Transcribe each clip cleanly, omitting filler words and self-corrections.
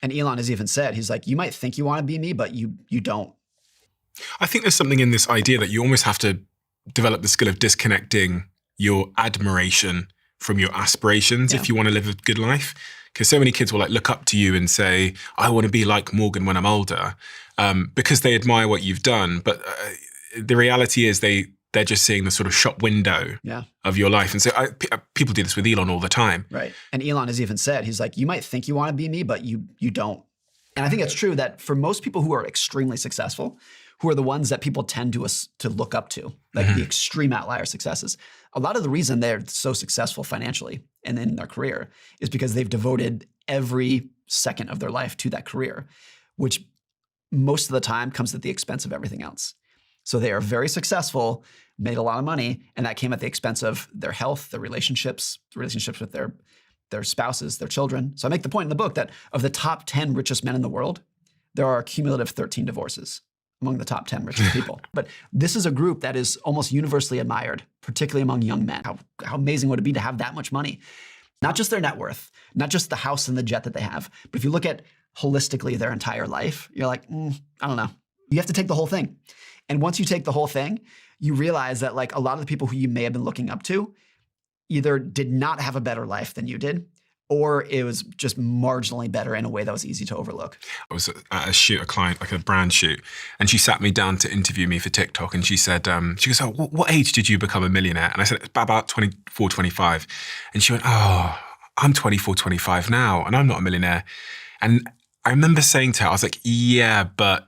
And Elon has even said, he's like, you might think you want to be me, but you don't. I think there's something in this idea that you almost have to develop the skill of disconnecting your admiration from your aspirations if you want to live a good life. Because so many kids will like look up to you and say, I want to be like Morgan when I'm older, because they admire what you've done. But the reality is they're just seeing the sort of shop window of your life. And so people do this with Elon all the time. Right. And Elon has even said, he's like, you might think you want to be me, but you don't. And I think it's true that for most people who are extremely successful, who are the ones that people tend to look up to, like the extreme outlier successes, a lot of the reason they're so successful financially and in their career is because they've devoted every second of their life to that career, which most of the time comes at the expense of everything else. So they are very successful, made a lot of money, and that came at the expense of their health, their relationships with their spouses, their children. So I make the point in the book that of the top 10 richest men in the world, there are a cumulative 13 divorces among the top 10 richest people. But this is a group that is almost universally admired, particularly among young men. How amazing would it be to have that much money? Not just their net worth, not just the house and the jet that they have, but if you look at holistically their entire life, you're like, I don't know. You have to take the whole thing. And once you take the whole thing, you realize that like a lot of the people who you may have been looking up to either did not have a better life than you did, or it was just marginally better in a way that was easy to overlook. I was at a shoot, a client, like a brand shoot, and she sat me down to interview me for TikTok, and she said, she goes, oh, what age did you become a millionaire? And I said, about 24, 25. And she went, oh, I'm 24, 25 now, and I'm not a millionaire. And I remember saying to her, I was like, yeah, but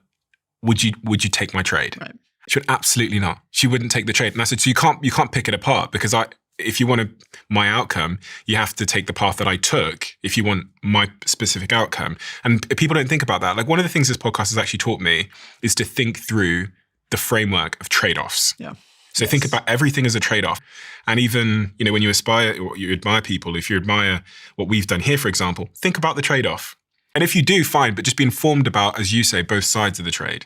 would you take my trade? Right. She went, absolutely not. She wouldn't take the trade. And I said, so you can't pick it apart, because if you want my outcome, you have to take the path that I took if you want my specific outcome. And people don't think about that. Like, one of the things this podcast has actually taught me is to think through the framework of trade-offs. Yeah. So think about everything as a trade-off. And even, when you aspire or you admire people, if you admire what we've done here, for example, think about the trade-off. And if you do, fine, but just be informed about, as you say, both sides of the trade.